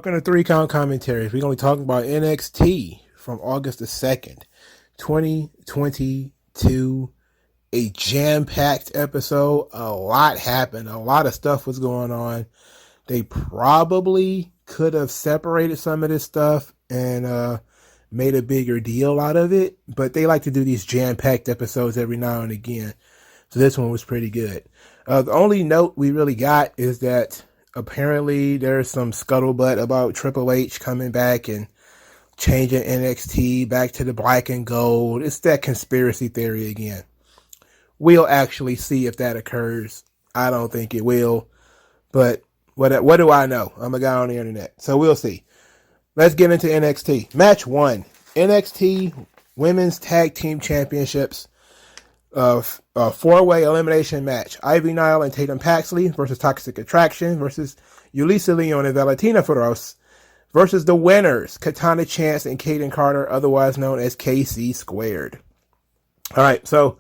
Welcome to 3 Count Commentaries. We're going to be talking about NXT from August the 2nd, 2022. A jam-packed episode. A lot happened. A lot of stuff was going on. They probably could have separated some of this stuff and made a bigger deal out of it. But they like to do these jam-packed episodes every now and again. So this one was pretty good. The only note we really got is that apparently there's some scuttlebutt about Triple H coming back and changing NXT back to the black and gold. It's that conspiracy theory again. We'll actually see if that occurs. I don't think it will. But what do I know? I'm a guy on the internet. So we'll see. Let's get into NXT. Match 1. NXT Women's Tag Team Championships. A 4-way elimination match. Ivy Nile and Tatum Paxley versus Toxic Attraction versus Yulisa Leon and Valentina Feroz versus the winners, Katana Chance and Kaden Carter, otherwise known as KC Squared. All right, so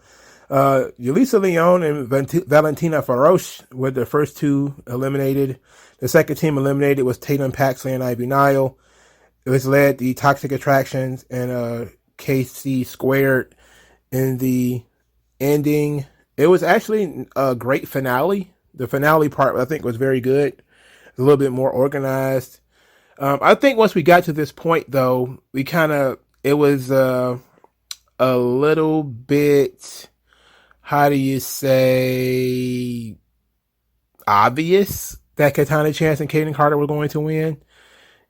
Yulisa Leon and Valentina Feroz were the first two eliminated. The second team eliminated was Tatum Paxley and Ivy Nile. It was led the Toxic Attractions and KC Squared in the ending. It was actually a great finale. The finale part, I think, was very good. A little bit more organized. I think once we got to this point, though, it was a little bit, how do you say, obvious that Katana Chance and Kaden Carter were going to win.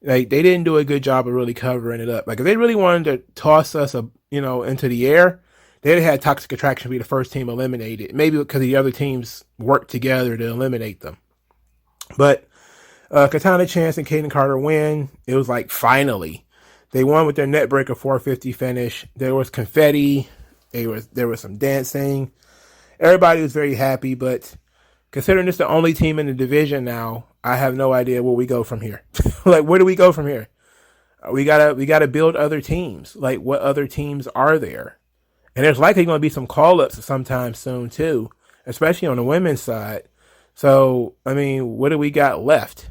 Like, they didn't do a good job of really covering it up. Like, if they really wanted to toss us, into the air, they'd have had Toxic Attraction be the first team eliminated. Maybe because the other teams worked together to eliminate them. But Katana Chance and Kaden Carter win. It was like, finally. They won with their Neckbreaker 450 finish. There was confetti. There was some dancing. Everybody was very happy. But considering this the only team in the division now, I have no idea where we go from here. Like, where do we go from here? We gotta build other teams. Like, what other teams are there? And there's likely going to be some call-ups sometime soon, too, especially on the women's side. So, I mean, what do we got left?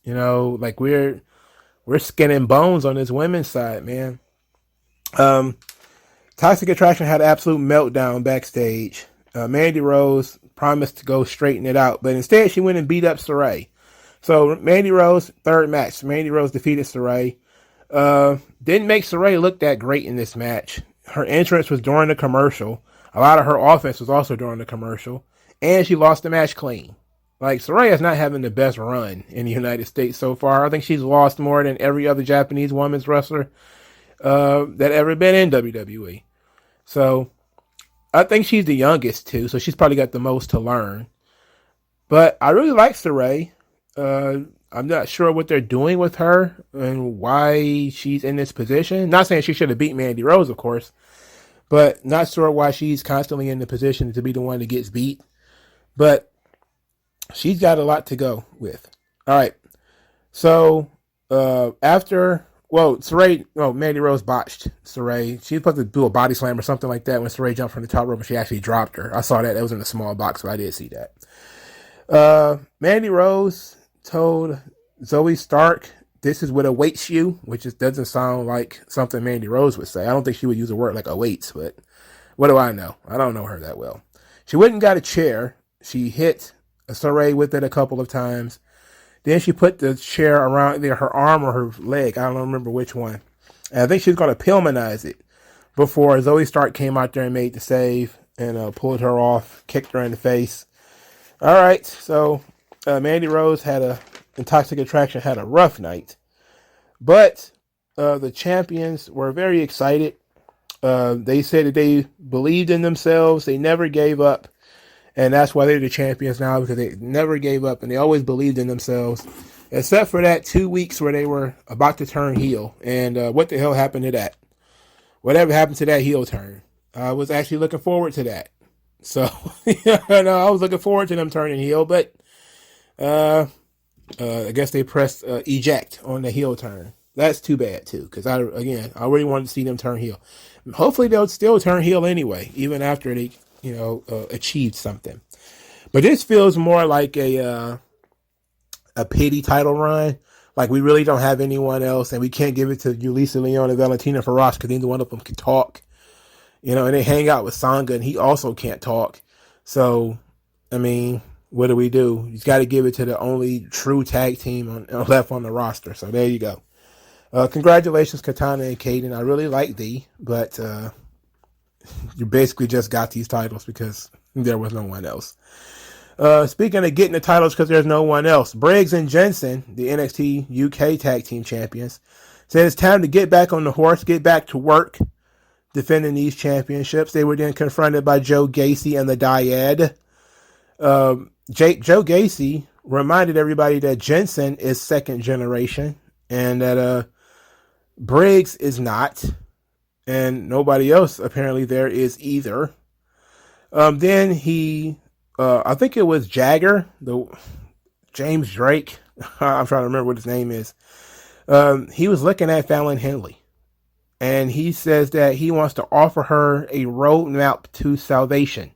Like, we're skin and bones on this women's side, man. Toxic Attraction had an absolute meltdown backstage. Mandy Rose promised to go straighten it out, but instead she went and beat up Saray. So, Mandy Rose, third match. Mandy Rose defeated Saray. Didn't make Saray look that great in this match. Her entrance was during the commercial. A lot of her offense was also during the commercial. And she lost the match clean. Like, Saraya's not having the best run in the United States so far. I think she's lost more than every other Japanese women's wrestler that ever been in WWE. So, I think she's the youngest, too. So, she's probably got the most to learn. But I really like Saray. I'm not sure what they're doing with her and why she's in this position. Not saying she should have beat Mandy Rose, of course, but not sure why she's constantly in the position to be the one that gets beat. But she's got a lot to go with. All right. So Mandy Rose botched Saray. She was supposed to do a body slam or something like that when Saray jumped from the top rope, and she actually dropped her. I saw that. That was in a small box, but I did see that. Mandy Rose told Zoe Stark, "This is what awaits you," which just doesn't sound like something Mandy Rose would say. I don't think she would use a word like awaits, but what do I know? I don't know her that well. She went and got a chair. She hit Saray with it a couple of times. Then she put the chair around either her arm or her leg. I don't remember which one. And I think she was going to Pillmanize it before Zoe Stark came out there and made the save and pulled her off, kicked her in the face. All right, so Mandy Rose and Toxic Attraction had a rough night. But the champions were very excited. They said that they believed in themselves. They never gave up. And that's why they're the champions now, because they never gave up and they always believed in themselves. Except for that 2 weeks where they were about to turn heel. And what the hell happened to that? Whatever happened to that heel turn? I was actually looking forward to that. So, I was looking forward to them turning heel, but I guess they pressed eject on the heel turn. That's too bad too, because I really wanted to see them turn heel. Hopefully they'll still turn heel anyway, even after they achieved something. But this feels more like a pity title run. Like, we really don't have anyone else, and we can't give it to Yulisa Leon and Valentina Feroz because neither one of them can talk. And they hang out with Sanga, and he also can't talk. So, I mean, what do we do? He's got to give it to the only true tag team left on the roster. So there you go. Congratulations, Katana and Kaden. I really like thee, but you basically just got these titles because there was no one else. Speaking of getting the titles because there's no one else, Briggs and Jensen, the NXT UK Tag Team Champions, said it's time to get back on the horse, get back to work, defending these championships. They were then confronted by Joe Gacy and the Dyad. Joe Gacy reminded everybody that Jensen is second generation and that Briggs is not, and nobody else apparently there is either. Then he, I think it was Jagger, James Drake. I'm trying to remember what his name is. He was looking at Fallon Henley, and he says that he wants to offer her a roadmap to salvation.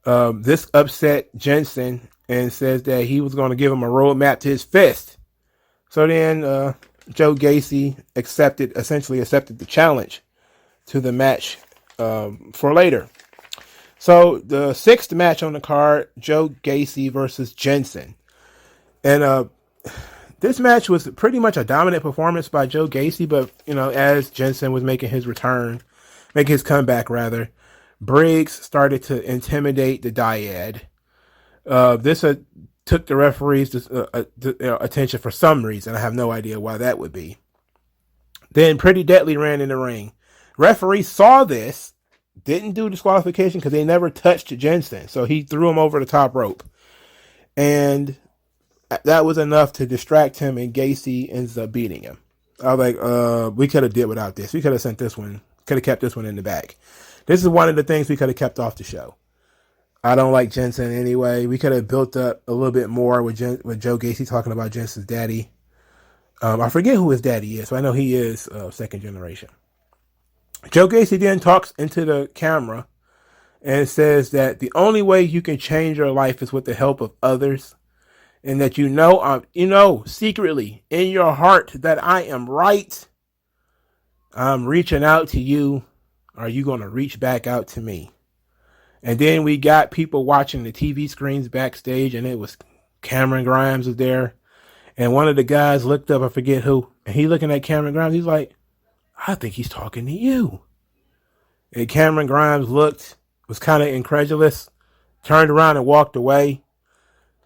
This upset Jensen and says that he was going to give him a roadmap to his fist. So then Joe Gacy essentially accepted the challenge to the match for later. So the sixth match on the card, Joe Gacy versus Jensen. And this match was pretty much a dominant performance by Joe Gacy, but, as Jensen was making his comeback, Briggs started to intimidate the Dyad. This took the referee's attention for some reason. I have no idea why that would be. Then Pretty Deadly ran in the ring. Referee saw this, didn't do disqualification because they never touched Jensen. So he threw him over the top rope. And that was enough to distract him, and Gacy ends up beating him. I was like, we could have did without this. We could have kept this one in the back. This is one of the things we could have kept off the show. I don't like Jensen anyway. We could have built up a little bit more with Joe Gacy talking about Jensen's daddy. I forget who his daddy is, but I know he is second generation. Joe Gacy then talks into the camera and says that the only way you can change your life is with the help of others, and that secretly in your heart that I am right. I'm reaching out to you. Are you going to reach back out to me? And then we got people watching the TV screens backstage, and it was Cameron Grimes was there. And one of the guys looked up, I forget who, and he looking at Cameron Grimes. He's like, I think he's talking to you. And Cameron Grimes was kind of incredulous, turned around and walked away.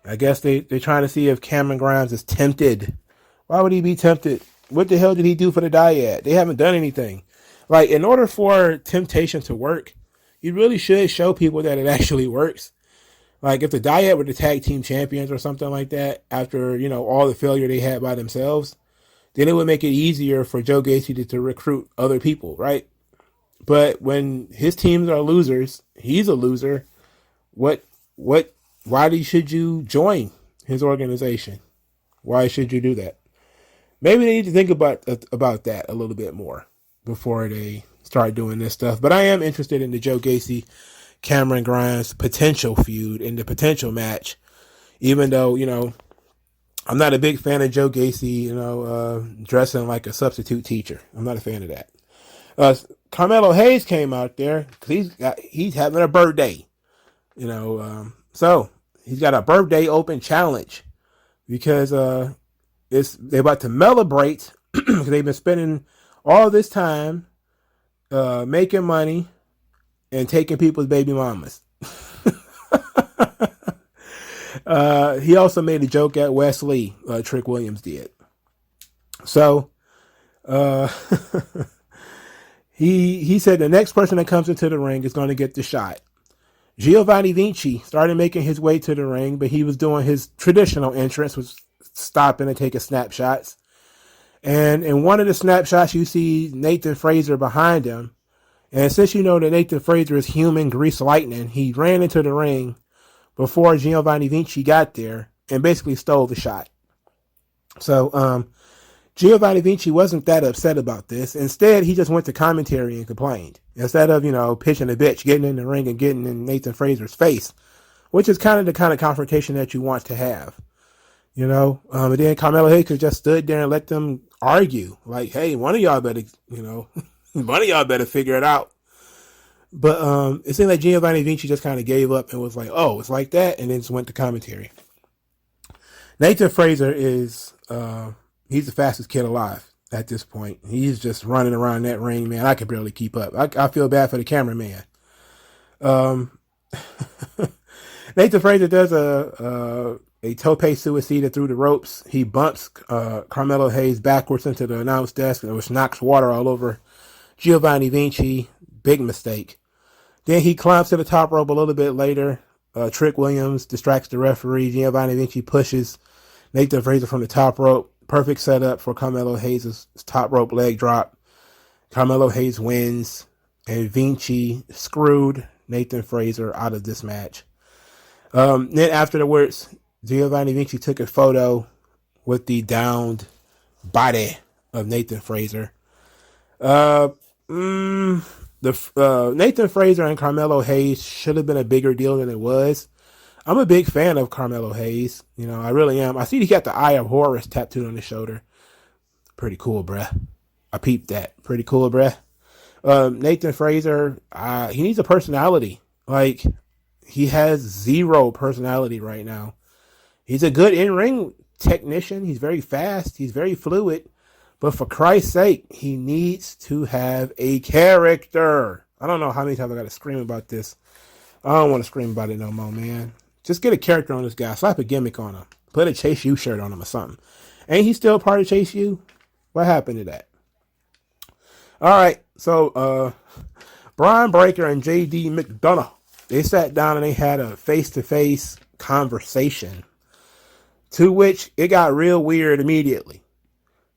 I guess they're trying to see if Cameron Grimes is tempted. Why would he be tempted? What the hell did he do for the Dyad? They haven't done anything. Like, in order for temptation to work, you really should show people that it actually works. Like, if the Dyad were the tag team champions or something like that, after, all the failure they had by themselves, then it would make it easier for Joe Gacy to recruit other people, right? But when his teams are losers, he's a loser. Why should you join his organization? Why should you do that? Maybe they need to think about that a little bit more before they start doing this stuff. But I am interested in the Joe Gacy, Cameron Grimes potential feud and the potential match, even though, I'm not a big fan of Joe Gacy, dressing like a substitute teacher. I'm not a fan of that. Carmelo Hayes came out there because he's having a birthday, so he's got a birthday open challenge because they're about to celebrate because they've been spending all this time making money and taking people's baby mamas. He also made a joke at Wesley, Trick Williams did. So he said the next person that comes into the ring is going to get the shot. Giovanni Vinci started making his way to the ring, but he was doing his traditional entrance, was stopping and taking snapshots. And in one of the snapshots, you see Nathan Fraser behind him. And since you know that Nathan Fraser is human grease lightning, he ran into the ring before Giovanni Vinci got there and basically stole the shot. So Giovanni Vinci wasn't that upset about this. Instead, he just went to commentary and complained. Instead of, pitching a bitch, getting in the ring and getting in Nathan Fraser's face, which is kind of the kind of confrontation that you want to have. you know. And then Carmelo Hayes could just stood there and let them argue, like, "Hey, one of y'all better, you know, one of y'all better figure it out." But it seemed like Giovanni Vinci just kind of gave up and was like, "Oh, it's like that," and then just went to commentary. Nathan Fraser is he's the fastest kid alive at this point. He's just running around that ring, man. I could barely keep up. I feel bad for the cameraman. Um, Nathan Fraser does a tope suicida through the ropes. He bumps Carmelo Hayes backwards into the announce desk, which knocks water all over Giovanni Vinci. Big mistake. Then he climbs to the top rope a little bit later. Trick Williams distracts the referee. Giovanni Vinci pushes Nathan Fraser from the top rope. Perfect setup for Carmelo Hayes' top rope leg drop. Carmelo Hayes wins, and Vinci screwed Nathan Fraser out of this match. Then afterwards, Giovanni Vinci took a photo with the downed body of Nathan Fraser. Nathan Fraser and Carmelo Hayes should have been a bigger deal than it was. I'm a big fan of Carmelo Hayes. You know, I really am. I see he got the Eye of Horus tattooed on his shoulder. Pretty cool, bruh. I peeped that. Pretty cool, bruh. Nathan Fraser, he needs a personality. Like, he has zero personality right now. He's a good in-ring technician. He's very fast. He's very fluid. But for Christ's sake, he needs to have a character. I don't know how many times I got to scream about this. I don't want to scream about it no more, man. Just get a character on this guy. Slap a gimmick on him. Put a Chase U shirt on him or something. Ain't he still part of Chase U? What happened to that? All right. So, Brian Breaker and J.D. McDonough, they sat down and they had a face-to-face conversation, to which it got real weird immediately.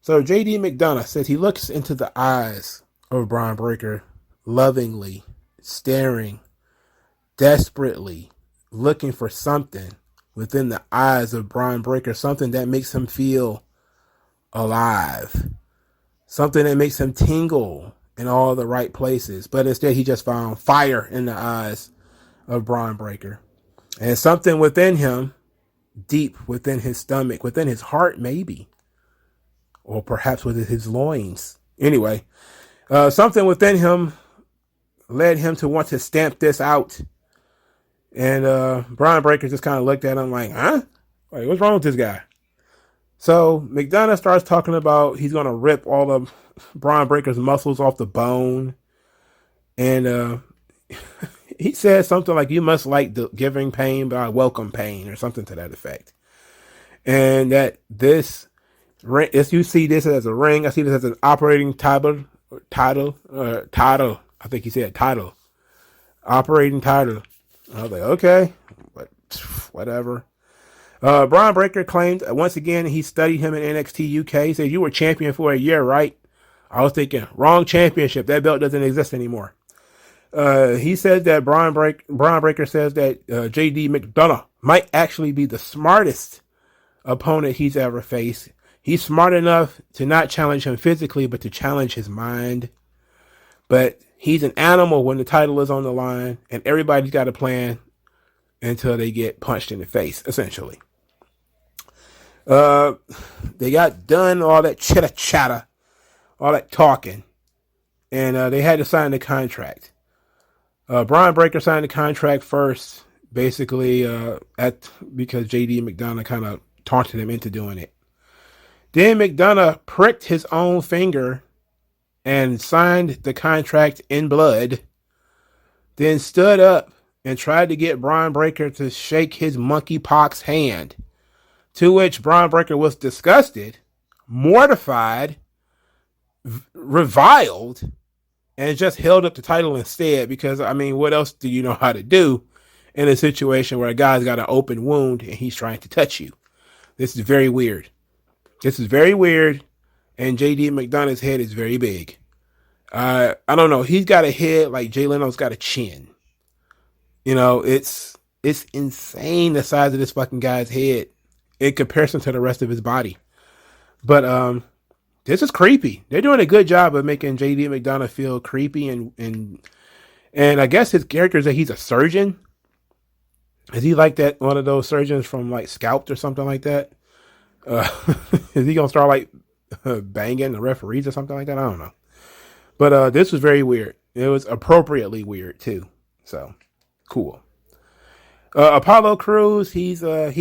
So J.D. McDonough says he looks into the eyes of Brian Breaker lovingly, staring, desperately, looking for something within the eyes of Brian Breaker, something that makes him feel alive, something that makes him tingle in all the right places. But instead, he just found fire in the eyes of Brian Breaker. And something within him, deep within his stomach, within his heart maybe, or perhaps within his loins. Anyway, something within him led him to want to stamp this out. And Brian Breaker just kind of looked at him like, huh? Like, what's wrong with this guy? So McDonough starts talking about he's going to rip all of Brian Breaker's muscles off the bone. And he says something like, you must like the giving pain, but I welcome pain, or something to that effect. And that this, if you see this as a ring, I see this as an operating title. I think he said title. Operating title. I was like, okay, but whatever. Brian Breaker claimed once again he studied him in NXT UK. He said, you were champion for a year, right? I was thinking, wrong championship. That belt doesn't exist anymore. He said that Brian Breaker says that J.D. McDonough might actually be the smartest opponent he's ever faced. He's smart enough to not challenge him physically, but to challenge his mind. But he's an animal when the title is on the line, and everybody's got a plan until they get punched in the face, essentially. They got done all that chitter-chatter, all that talking, and they had to sign the contract. Brian Breaker signed the contract first, basically, because J.D. McDonough kind of taunted him into doing it. Then McDonough pricked his own finger and signed the contract in blood, then stood up and tried to get Brian Breaker to shake his monkeypox hand, to which Brian Breaker was disgusted, mortified, reviled, and just held up the title instead, because, I mean, what else do you know how to do in a situation where a guy's got an open wound and he's trying to touch you? This is very weird. And J.D. McDonough's head is very big. I don't know. He's got a head like Jay Leno's got a chin. You know, it's insane the size of this fucking guy's head in comparison to the rest of his body. But this is creepy. They're doing a good job of making J.D. McDonough feel creepy, and I guess his character is that he's a surgeon. Is he like that one of those surgeons from like Scalped or something like that? Uh, is he gonna start like banging the referees or something like that? I don't know. But this was very weird. It was appropriately weird too. So cool. Apollo Crews, he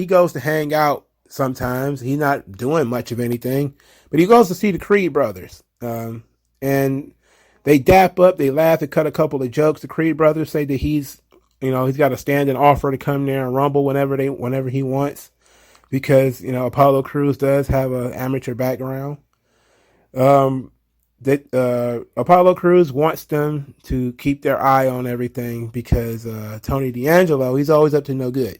goes to hang out sometimes. He's not doing much of anything, but he goes to see the Creed brothers. And they dap up, they laugh, they cut a couple of jokes. The Creed brothers say that he's got a standing offer to come there and rumble whenever he wants, because Apollo Crews does have an amateur background. That Apollo Crews wants them to keep their eye on everything because Tony D'Angelo, he's always up to no good.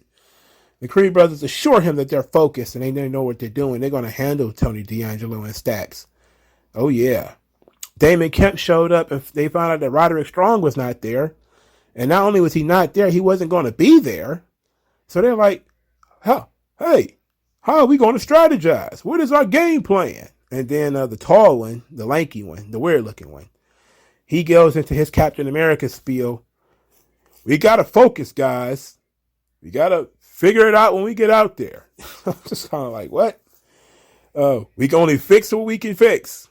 The Creed brothers assure him that they're focused and they know what they're doing. They're going to handle Tony D'Angelo and Stacks. Oh, yeah. Damon Kemp showed up and they found out that Roderick Strong was not there. And not only was he not there, he wasn't going to be there. So they're like, hey, how are we going to strategize? What is our game plan? And then the tall one, the lanky one, the weird looking one, he goes into his Captain America spiel. We got to focus, guys. We got to figure it out when we get out there. I'm just kind of like, what? We can only fix what we can fix.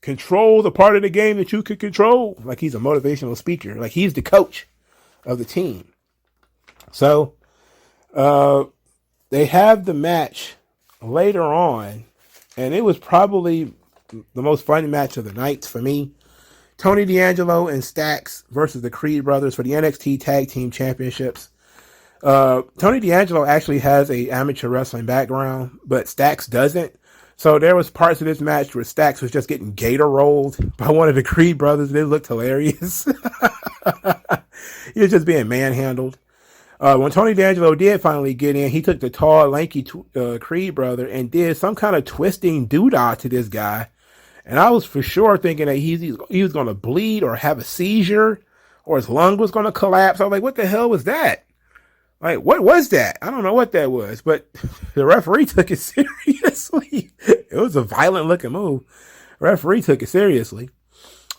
Control the part of the game that you can control. Like he's a motivational speaker. Like he's the coach of the team. So they have the match later on, and it was probably the most fun match of the night for me. Tony D'Angelo and Stacks versus the Creed brothers for the NXT Tag Team Championships. Tony D'Angelo actually has a amateur wrestling background, but Stacks doesn't. So there was parts of this match where Stacks was just getting gator rolled by one of the Creed brothers, and it looked hilarious. He was just being manhandled. When Tony D'Angelo did finally get in, he took the tall, lanky Creed brother and did some kind of twisting doodah to this guy. And I was for sure thinking that he was going to bleed or have a seizure or his lung was going to collapse. I was like, what the hell was that? Like, what was that? I don't know what that was, but the referee took it seriously. It was a violent looking move. The referee took it seriously.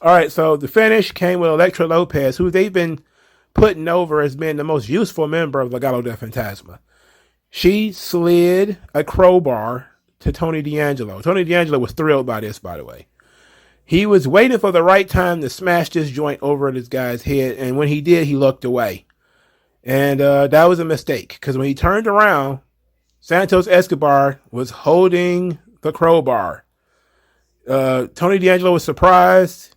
All right, so the finish came with Elektra Lopez, who they've been putting over as being the most useful member of Legado del Fantasma. She slid a crowbar to Tony D'Angelo. Tony D'Angelo was thrilled by this, by the way. He was waiting for the right time to smash this joint over this guy's head, and when he did, he looked away. And that was a mistake, because when he turned around, Santos Escobar was holding the crowbar. Tony D'Angelo was surprised.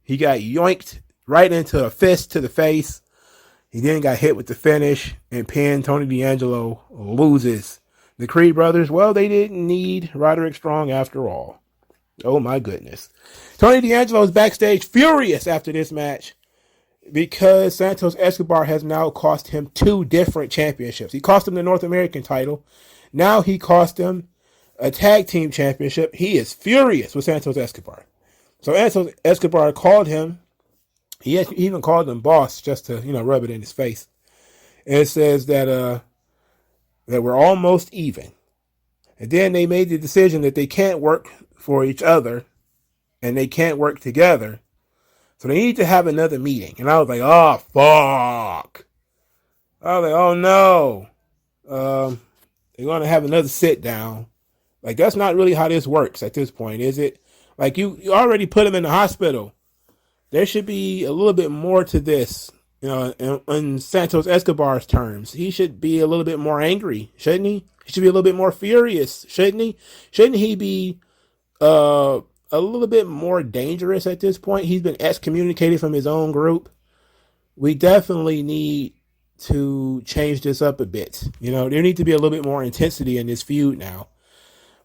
He got yoinked right into a fist to the face. He then got hit with the finish and pinned. Tony D'Angelo loses. The Creed brothers, well, they didn't need Roderick Strong after all. Oh, my goodness. Tony D'Angelo is backstage furious after this match, because Santos Escobar has now cost him 2 different championships. He cost him the North American title. Now he cost him a tag team championship. He is furious with Santos Escobar. So Santos Escobar called him. He even called him boss just to, rub it in his face. And it says that we're almost even. And then they made the decision that they can't work for each other and they can't work together. So they need to have another meeting. And I was like, oh, fuck. I was like, oh, no. They're going to have another sit down. Like, that's not really how this works at this point, is it? Like, you already put him in the hospital. There should be a little bit more to this, in Santos Escobar's terms. He should be a little bit more angry, shouldn't he? He should be a little bit more furious, shouldn't he? Shouldn't he be a little bit more dangerous at this point? He's been excommunicated from his own group. We definitely need to change this up a bit. There needs to be a little bit more intensity in this feud now.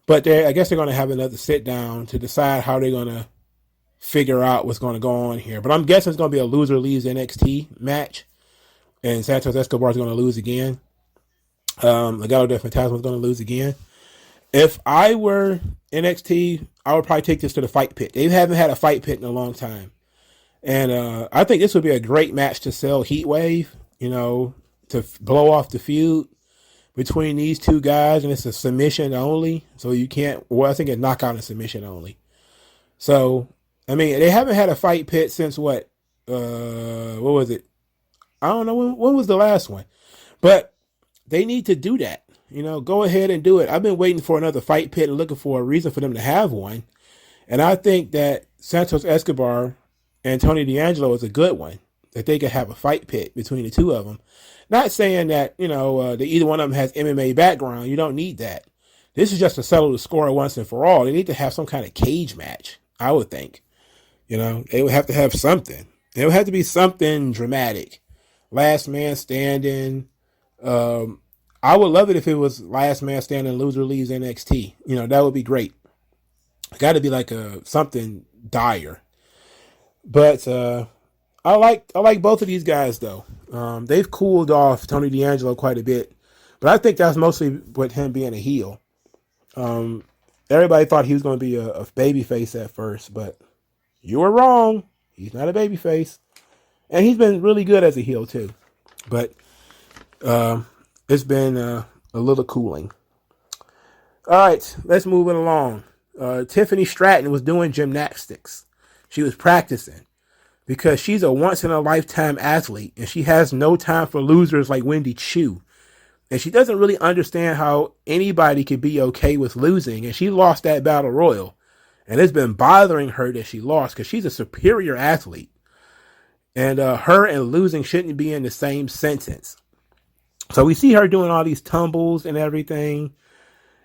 But I guess they're going to have another sit down to decide how they're going to figure out what's going to go on here. But I'm guessing it's going to be a loser leaves NXT match, and Santos Escobar is going to lose again. Legado del Fantasma is going to lose again. If I were NXT, I would probably take this to the fight pit. They haven't had a fight pit in a long time. And I think this would be a great match to sell Heatwave, to blow off the feud between these two guys. And it's a submission only. So you can't, I think it's knockout and submission only. So, they haven't had a fight pit since what was it? I don't know. When was the last one? But they need to do that. Go ahead and do it. I've been waiting for another fight pit and looking for a reason for them to have one. And I think that Santos Escobar and Tony D'Angelo is a good one, that they could have a fight pit between the two of them. Not saying that, that either one of them has MMA background. You don't need that. This is just to settle the score once and for all. They need to have some kind of cage match, I would think. They would have to have something. It would have to be something dramatic. Last man standing. I would love it if it was last man standing, loser leaves NXT. That would be great. Got to be like something dire. But I like both of these guys though. They've cooled off Tony D'Angelo quite a bit, but I think that's mostly with him being a heel. Everybody thought he was going to be a babyface at first, but you were wrong. He's not a babyface, and he's been really good as a heel too. But it's been a little cooling. All right, let's move it along. Tiffany Stratton was doing gymnastics. She was practicing because she's a once-in-a-lifetime athlete, and she has no time for losers like Wendy Chu. And she doesn't really understand how anybody could be okay with losing, and she lost that battle royal. And it's been bothering her that she lost because she's a superior athlete. And her and losing shouldn't be in the same sentence. So we see her doing all these tumbles and everything.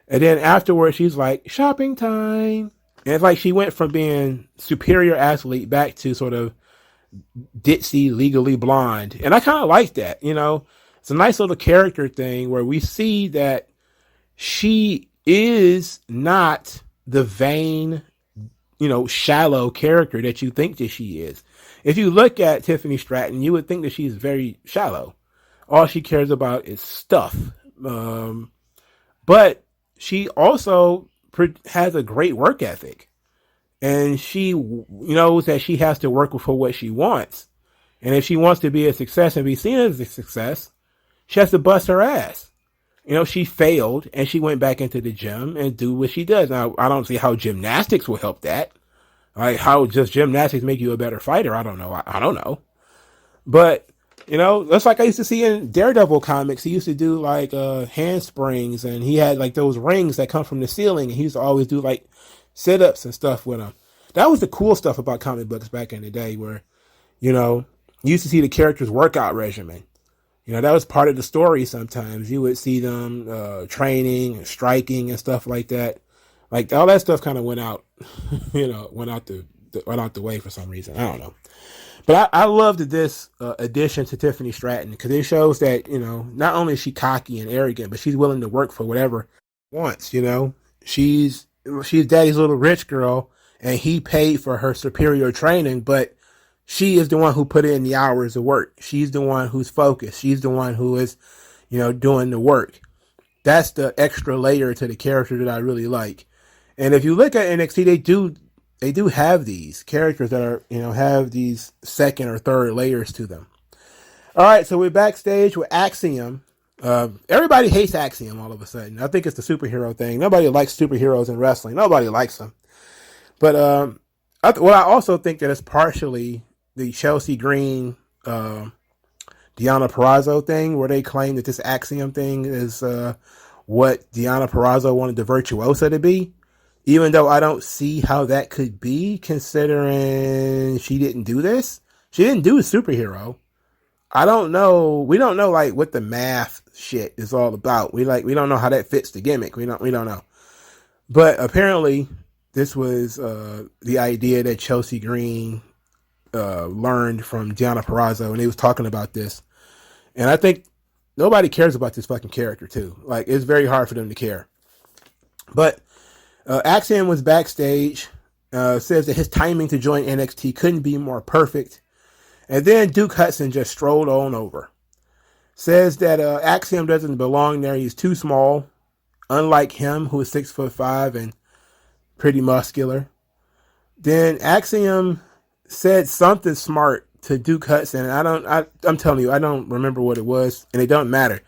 And then afterwards, she's like, shopping time. And it's like she went from being superior athlete back to sort of ditzy, legally blonde. And I kind of like that, It's a nice little character thing where we see that she is not the vain, shallow character that you think that she is. If you look at Tiffany Stratton, you would think that she's very shallow. All she cares about is stuff. But she also has a great work ethic. And she knows that she has to work for what she wants. And if she wants to be a success and be seen as a success, she has to bust her ass. She failed and she went back into the gym and do what she does. Now, I don't see how gymnastics will help that. Like, how does gymnastics make you a better fighter? I don't know. I don't know. But, that's like I used to see in Daredevil comics. He used to do like handsprings, and he had like those rings that come from the ceiling, and he used to always do like sit-ups and stuff with them. That was the cool stuff about comic books back in the day, where, you used to see the character's workout regimen. That was part of the story sometimes. You would see them training and striking and stuff like that. Like, all that stuff kind of went out, went out the way for some reason. I don't know. But I loved this addition to Tiffany Stratton because it shows that, not only is she cocky and arrogant, but she's willing to work for whatever she wants, She's daddy's little rich girl, and he paid for her superior training, but she is the one who put in the hours of work. She's the one who's focused. She's the one who is, doing the work. That's the extra layer to the character that I really like. And if you look at NXT, they do have these characters that are, have these second or third layers to them. All right, so we're backstage with Axiom. Everybody hates Axiom all of a sudden. I think it's the superhero thing. Nobody likes superheroes in wrestling. Nobody likes them. But I also think that it's partially the Chelsea Green, Deonna Purrazzo thing, where they claim that this Axiom thing is what Deonna Purrazzo wanted the Virtuosa to be. Even though I don't see how that could be, considering she didn't do this. She didn't do a superhero. I don't know. We don't know like what the math shit is all about. We don't know how that fits the gimmick. We don't know. But apparently this was the idea that Chelsea Green learned from Deonna Purrazzo, and he was talking about this. And I think nobody cares about this fucking character too. Like, it's very hard for them to care. But Axiom was backstage, says that his timing to join NXT couldn't be more perfect. And then Duke Hudson just strolled on over. Says that Axiom doesn't belong there. He's too small, unlike him, who is 6'5" and pretty muscular. Then Axiom said something smart to Duke Hudson. I'm telling you, I don't remember what it was, and it don't matter.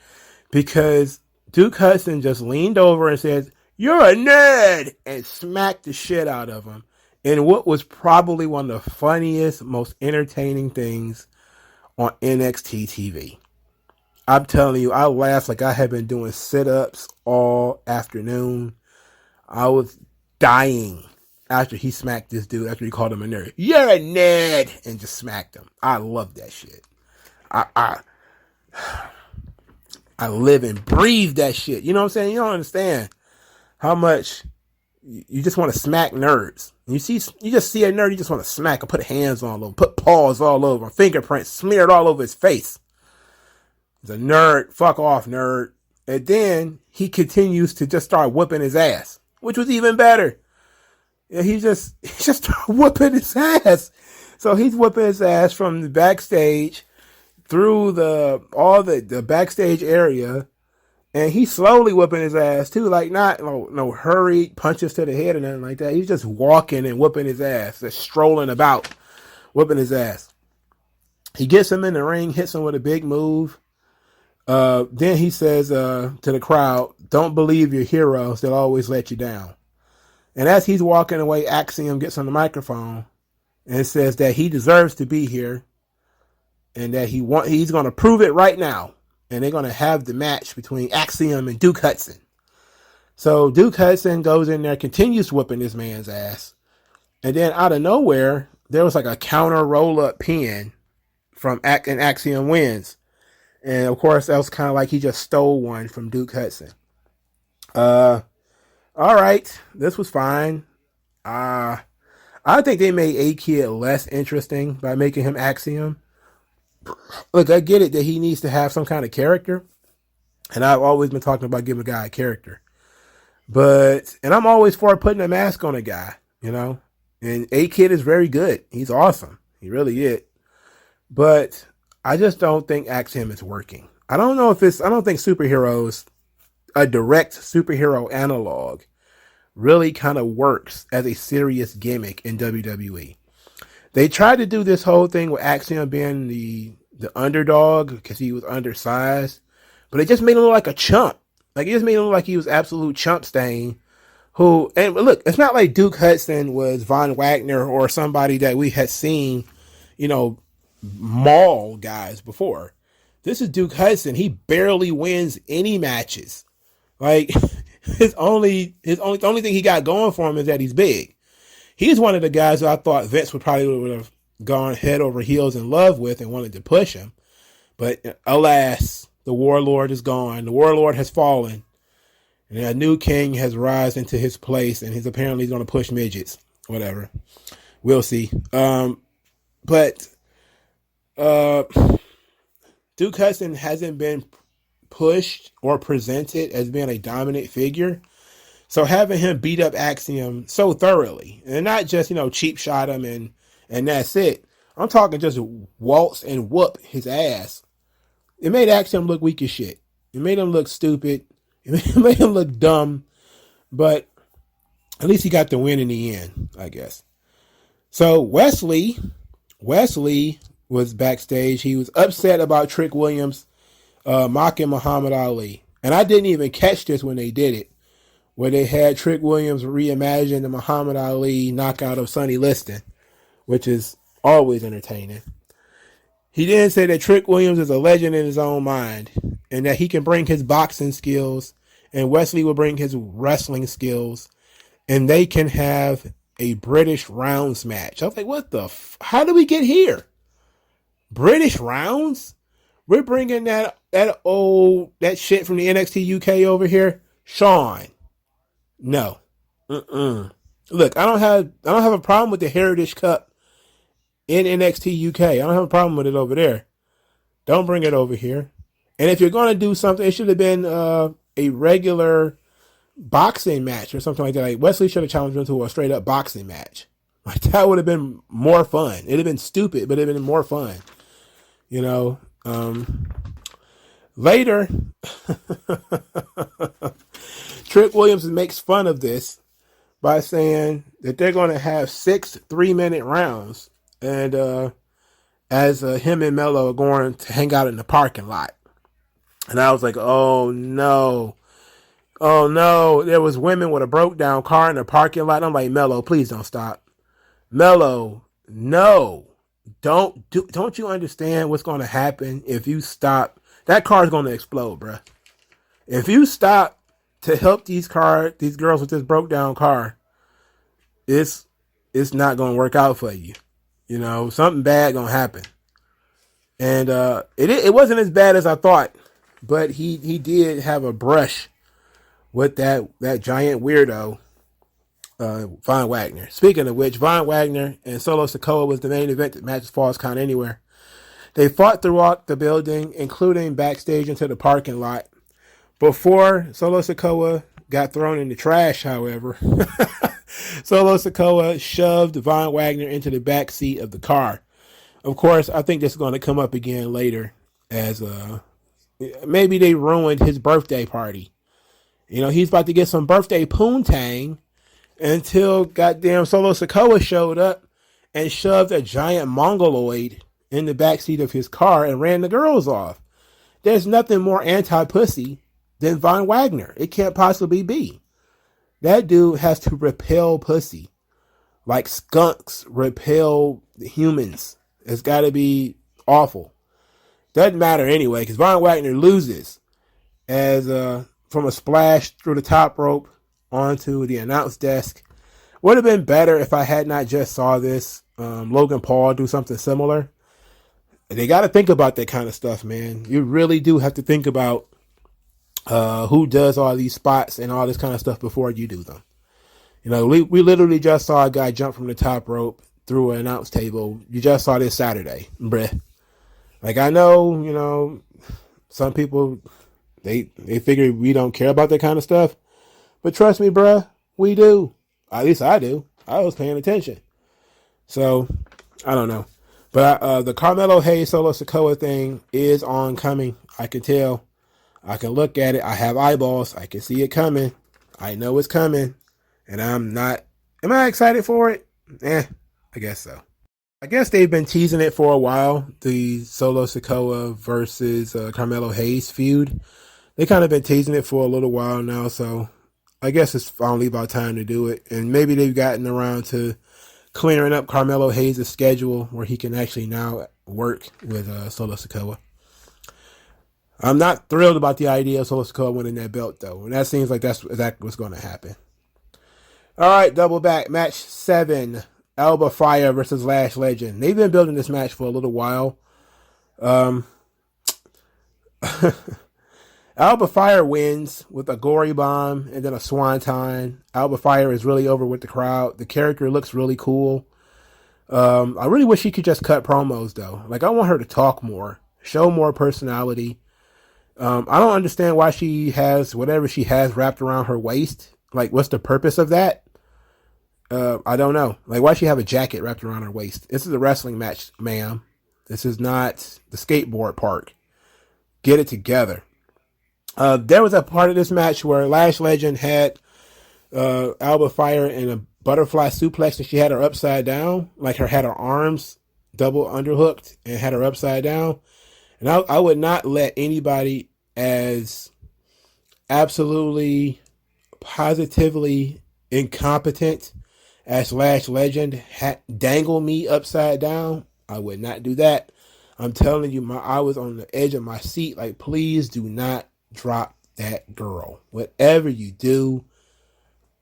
Because Duke Hudson just leaned over and said, "You're a nerd," and smacked the shit out of him in what was probably one of the funniest, most entertaining things on NXT TV. I'm telling you, I laughed like I had been doing sit-ups all afternoon. I was dying after he smacked this dude, after he called him a nerd. You're a nerd! And just smacked him. I love that shit. I live and breathe that shit. You know what I'm saying? You don't understand how much you just want to smack nerds. You just see a nerd, you just want to smack him, put hands on him, put paws all over him, fingerprints smeared all over his face. He's a nerd. Fuck off, nerd. And then he continues to just start whooping his ass, which was even better. Yeah, he just started whooping his ass. So he's whooping his ass from the backstage through the backstage area, and he's slowly whooping his ass too, like not no hurried punches to the head or nothing like that. He's just walking and whooping his ass, just strolling about, whooping his ass. He gets him in the ring, hits him with a big move. Then he says to the crowd, "Don't believe your heroes; they'll always let you down." And as he's walking away, Axiom gets on the microphone and says that he deserves to be here, and that he's going to prove it right now. And they're going to have the match between Axiom and Duke Hudson. So Duke Hudson goes in there, continues whooping this man's ass. And then out of nowhere, there was like a counter roll-up pin and Axiom wins. And of course, that was kind of like he just stole one from Duke Hudson. All right, this was fine. I think they made A-Kid less interesting by making him Axiom. Look, I get it that he needs to have some kind of character. And I've always been talking about giving a guy a character. And I'm always for putting a mask on a guy, you know. And A-Kid is very good. He's awesome. He really is. But I just don't think Axiom is working. I don't think superheroes, a direct superhero analog, really kind of works as a serious gimmick in WWE. They tried to do this whole thing with Axiom being the underdog because he was undersized, but it just made him look like a chump. Like, it just made him look like he was absolute chump stain. And look, it's not like Duke Hudson was Von Wagner or somebody that we had seen, maul guys before. This is Duke Hudson. He barely wins any matches. Like, the only thing he got going for him is that he's big. He's one of the guys who I thought Vince would have gone head over heels in love with and wanted to push him. But alas, the warlord is gone. The warlord has fallen. And a new king has risen into his place, and he's apparently going to push midgets. Whatever. We'll see. But Duke Hudson hasn't been pushed or presented as being a dominant figure. So having him beat up Axiom so thoroughly, and not just, cheap shot him and that's it. I'm talking just waltz and whoop his ass. It made Axiom look weak as shit. It made him look stupid. It made him look dumb. But at least he got the win in the end, I guess. So Wesley was backstage. He was upset about Trick Williams mocking Muhammad Ali. And I didn't even catch this when they did it, where they had Trick Williams reimagine the Muhammad Ali knockout of Sonny Liston, which is always entertaining. He then said that Trick Williams is a legend in his own mind and that he can bring his boxing skills and Wesley will bring his wrestling skills and they can have a British rounds match. I was like, what the how did we get here? British rounds? We're bringing that shit from the NXT UK over here? Sean. No. Look, I don't have a problem with the Heritage Cup in NXT UK. I don't have a problem with it over there. Don't bring it over here. And if you're going to do something, it should have been a regular boxing match or something like that. Like Wesley should have challenged him to a straight up boxing match. Like that would have been more fun. It'd have been stupid, but it'd have been more fun. Later, Trick Williams makes fun of this by saying that they're going to have 6 3-minute rounds, and as him and Mello are going to hang out in the parking lot. And I was like, oh no, there was women with a broke down car in the parking lot. I'm like, Mello, please don't stop. Mello, no, don't you understand what's going to happen if you stop that car is going to explode, bruh. If you stop to help these girls with this broke down car, it's not going to work out for you. You know, something bad going to happen. And it wasn't as bad as I thought, but he did have a brush with that giant weirdo, Von Wagner. Speaking of which, Von Wagner and Solo Sikoa was the main event at Matches Falls Count Anywhere. They fought throughout the building, including backstage into the parking lot. Before Solo Sikoa got thrown in the trash, however, Solo Sikoa shoved Von Wagner into the back seat of the car. Of course, I think this is going to come up again later as maybe they ruined his birthday party. You know, he's about to get some birthday poontang until goddamn Solo Sikoa showed up and shoved a giant mongoloid in the backseat of his car and ran the girls off. There's nothing more anti-pussy than Von Wagner. It can't possibly be. That dude has to repel pussy like skunks repel humans. It's got to be awful. Doesn't matter anyway, because Von Wagner loses as from a splash through the top rope onto the announce desk. Would have been better if I had not just saw this Logan Paul do something similar. They got to think about that kind of stuff, man. You really do have to think about who does all these spots and all this kind of stuff before you do them. You know, we literally just saw a guy jump from the top rope through an announce table. You just saw this Saturday, bruh. Like, I know, you know, some people, they figure we don't care about that kind of stuff. But trust me, bruh, we do. At least I do. I was paying attention. So, I don't know. But the Carmelo Hayes Solo Sikoa thing is oncoming. I can tell. I can look at it. I have eyeballs. I can see it coming. I know it's coming. And I'm not. Am I excited for it? I guess so. I guess they've been teasing it for a while. The Solo Sikoa versus Carmelo Hayes feud. They kind of been teasing it for a little while now. So I guess it's finally about time to do it. And maybe they've gotten around to clearing up Carmelo Hayes' schedule where he can actually now work with Solo Sikoa. I'm not thrilled about the idea of Solo Sikoa winning that belt, though. And that seems like that's exactly what's going to happen. All right, double back. Match 7. Alba Fire versus Lash Legend. They've been building this match for a little while. Alba Fire wins with a gory bomb and then a swanton. Alba Fire is really over with the crowd. The character looks really cool. I really wish she could just cut promos, though. Like, I want her to talk more, show more personality. I don't understand why she has whatever she has wrapped around her waist. Like, what's the purpose of that? I don't know. Like, why she have a jacket wrapped around her waist? This is a wrestling match, ma'am. This is not the skateboard park. Get it together. There was a part of this match where Lash Legend had Alba Fire in a butterfly suplex and she had her upside down. Like, had her arms double underhooked and had her upside down. And I would not let anybody as absolutely, positively incompetent as Lash Legend dangle me upside down. I would not do that. I'm telling you, I was on the edge of my seat. Like, please do not drop that girl. Whatever you do,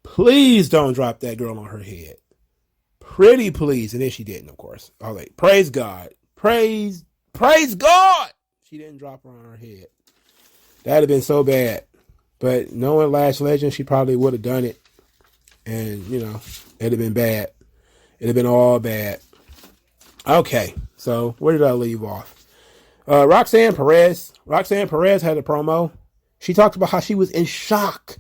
please don't drop that girl on her head. Pretty please. And then she didn't, of course. I was like, praise God. Praise God. She didn't drop her on her head. That'd have been so bad. But knowing Lash Legend, she probably would have done it. And, you know, it'd have been bad. It'd have been all bad. Okay, so where did I leave off? Roxanne Perez. Roxanne Perez had a promo. She talked about how she was in shock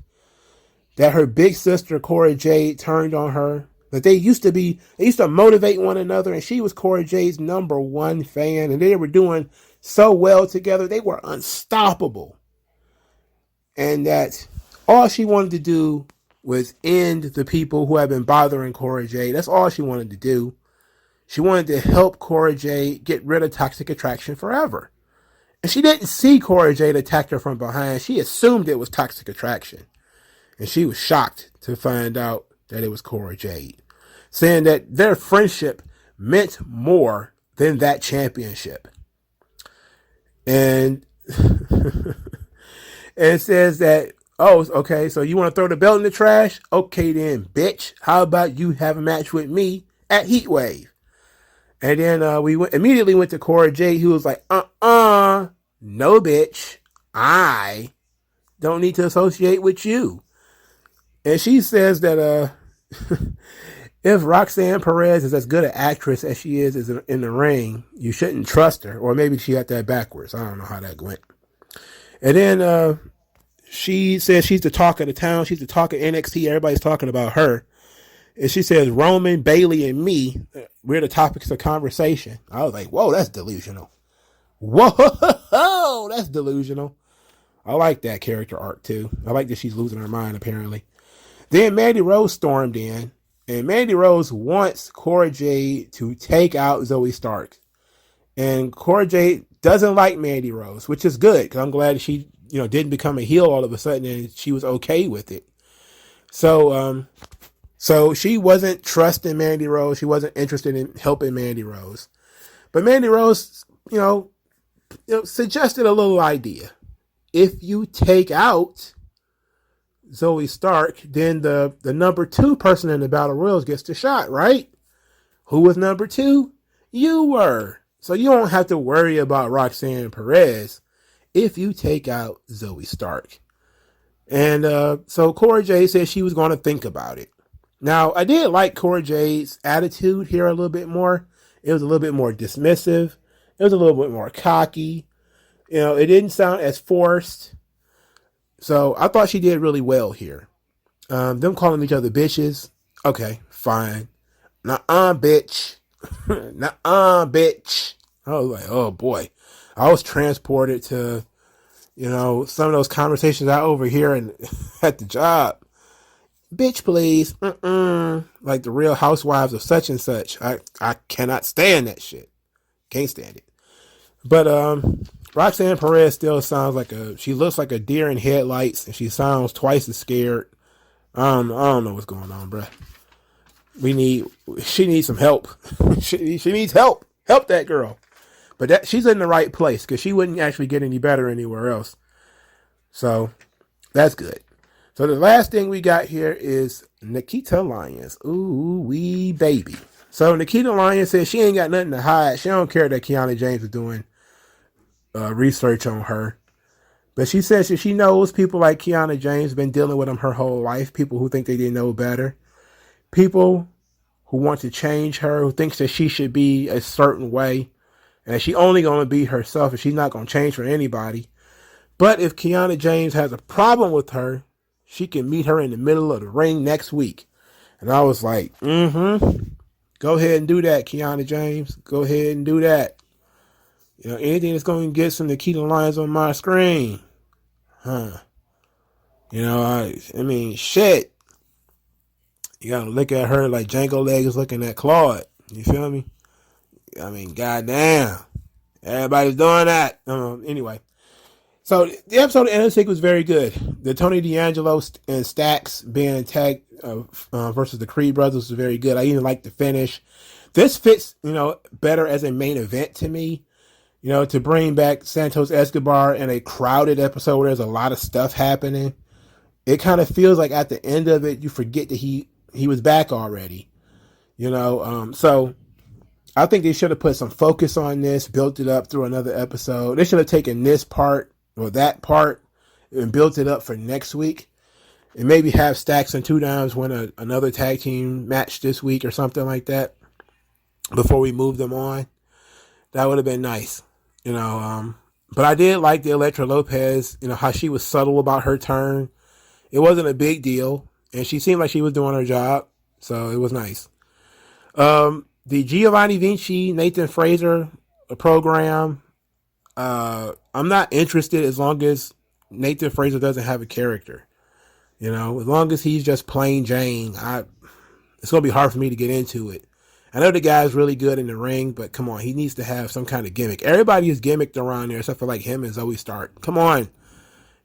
that her big sister, Cora Jade, turned on her. That they used to motivate one another, and she was Cora Jade's #1 fan, and they were doing so well together. They were unstoppable. And that all she wanted to do was end the people who have been bothering Cora Jade. That's all she wanted to do. She wanted to help Cora Jade get rid of Toxic Attraction forever. And she didn't see Cora Jade attack her from behind. She assumed it was Toxic Attraction. And she was shocked to find out that it was Cora Jade, saying that their friendship meant more than that championship. And And it says that, oh, okay, so you want to throw the belt in the trash? Okay then, bitch. How about you have a match with me at Heatwave? And then we immediately went to Cora Jade, who was like, no, bitch. I don't need to associate with you. And she says that if Roxanne Perez is as good an actress as she is in the ring, you shouldn't trust her. Or maybe she got that backwards. I don't know how that went. And then she says she's the talk of the town. She's the talk of NXT. Everybody's talking about her. And she says, Roman, Bailey, and me, we're the topics of conversation. I was like, whoa, that's delusional. Whoa, that's delusional. I like that character arc, too. I like that she's losing her mind, apparently. Then Mandy Rose stormed in, and Mandy Rose wants Cora Jade to take out Zoe Stark. And Cora Jade doesn't like Mandy Rose, which is good, because I'm glad she, didn't become a heel all of a sudden, and she was okay with it. So she wasn't trusting Mandy Rose. She wasn't interested in helping Mandy Rose. But Mandy Rose, suggested a little idea. If you take out Zoe Stark, then the number 2 person in the Battle Royals gets the shot, right? Who was number 2? You were. So you don't have to worry about Roxanne Perez if you take out Zoe Stark. And so Cora Jade said she was going to think about it. Now, I did like Cora Jade's attitude here a little bit more. It was a little bit more dismissive. It was a little bit more cocky. It didn't sound as forced. So I thought she did really well here. Them calling each other bitches. Okay, fine. Nuh-uh, bitch. Nuh-uh, bitch. I was like, oh boy. I was transported to, some of those conversations I overhear at the job. Bitch, please. Like the Real Housewives of such and such. I cannot stand that shit. Can't stand it. But Roxanne Perez still sounds like she looks like a deer in headlights, and she sounds twice as scared. I don't know what's going on, bruh. She needs some help. she needs help. Help that girl. But she's in the right place, because she wouldn't actually get any better anywhere else. So that's good. So the last thing we got here is Nikita Lyons. Ooh, wee baby. So Nikita Lyons says she ain't got nothing to hide. She don't care that Kiana James is doing research on her. But she says that she knows people like Kiana James been dealing with them her whole life. People who think they didn't know better. People who want to change her, who thinks that she should be a certain way. And she only going to be herself, and she's not going to change for anybody. But if Kiana James has a problem with her, she can meet her in the middle of the ring next week. And I was like, go ahead and do that, Kiana James. Go ahead and do that. Anything that's going to get some Nikita Lyons on my screen. I mean, shit. You got to look at her like Django Leg is looking at Claude. You feel me? I mean, goddamn. Everybody's doing that. Anyway. So the episode of NXT was very good. The Tony D'Angelo and Stacks being tagged versus the Creed brothers was very good. I even liked the finish. This fits, better as a main event to me. To bring back Santos Escobar in a crowded episode where there's a lot of stuff happening. It kind of feels like at the end of it, you forget that he was back already. So I think they should have put some focus on this, built it up through another episode. They should have taken this part or that part and built it up for next week, and maybe have Stacks and Two Dimes win another tag team match this week or something like that before we move them on. That would have been nice, but I did like the Elektra Lopez, how she was subtle about her turn. It wasn't a big deal, and she seemed like she was doing her job, so it was nice. The Giovanni Vinci, Nathan Fraser program, I'm not interested as long as Nathan Fraser doesn't have a character. As long as he's just plain Jane, it's going to be hard for me to get into it. I know the guy's really good in the ring, but come on, he needs to have some kind of gimmick. Everybody is gimmicked around there except for like him and Zoe Stark. Come on.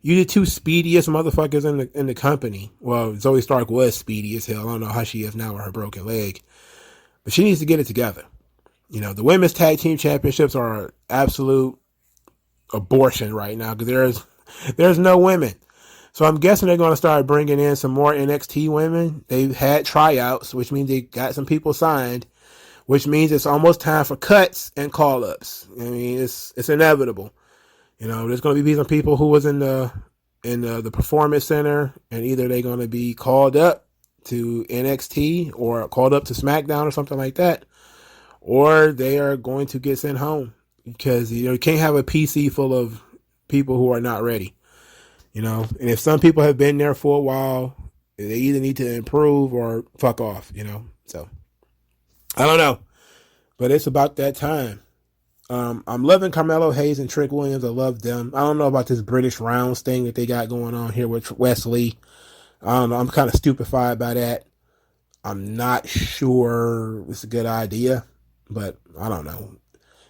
You the two speediest motherfuckers in the company. Well, Zoe Stark was speedy as hell. I don't know how she is now with her broken leg. But she needs to get it together. The women's tag team championships are absolute abortion right now because there's no women. So I'm guessing they're going to start bringing in some more NXT women. They've had tryouts, which means they got some people signed, which means it's almost time for cuts and call-ups. I mean, it's inevitable. There's going to be some people who was in the performance center, and either they're going to be called up to NXT or called up to SmackDown or something like that, or they are going to get sent home because you can't have a PC full of people who are not ready. And if some people have been there for a while, they either need to improve or fuck off. So I don't know, but it's about that time. I'm loving Carmelo Hayes and Trick Williams. I love them. I don't know about this British rounds thing that they got going on here with Wesley. I don't know. I'm kind of stupefied by that. I'm not sure it's a good idea, but I don't know.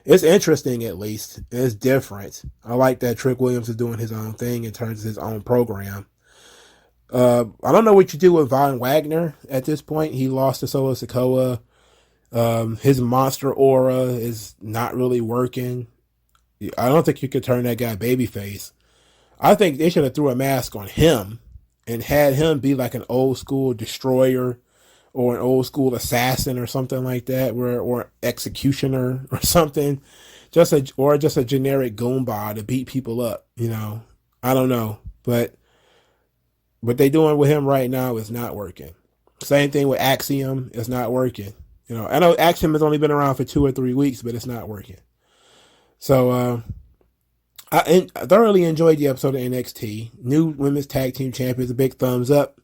It's interesting, at least. It's different. I like that Trick Williams is doing his own thing in terms of his own program. I don't know what you do with Von Wagner at this point. He lost to Solo Sikoa. His monster aura is not really working. I don't think you could turn that guy babyface. I think they should have threw a mask on him and had him be like an old school destroyer or an old school assassin or something like that, or executioner or something, just a generic Goomba to beat people up. I don't know, but what they doing with him right now is not working. Same thing with Axiom, it's not working. I know Axiom has only been around for 2 or 3 weeks, but it's not working. So I thoroughly enjoyed the episode of NXT. New women's tag team champions, a big thumbs up.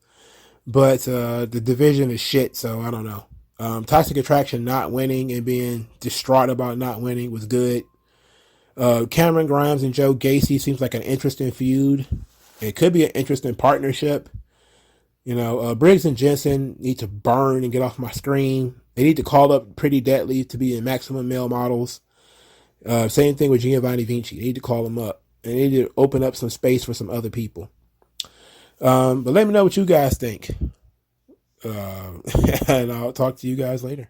But the division is shit, so I don't know. Toxic Attraction not winning and being distraught about not winning was good. Cameron Grimes and Joe Gacy seems like an interesting feud. It could be an interesting partnership. Briggs and Jensen need to burn and get off my screen. They need to call up Pretty Deadly to be in Maximum Male Models. Same thing with Giovanni Vinci. They need to call them up. And they need to open up some space for some other people. But let me know what you guys think. And I'll talk to you guys later.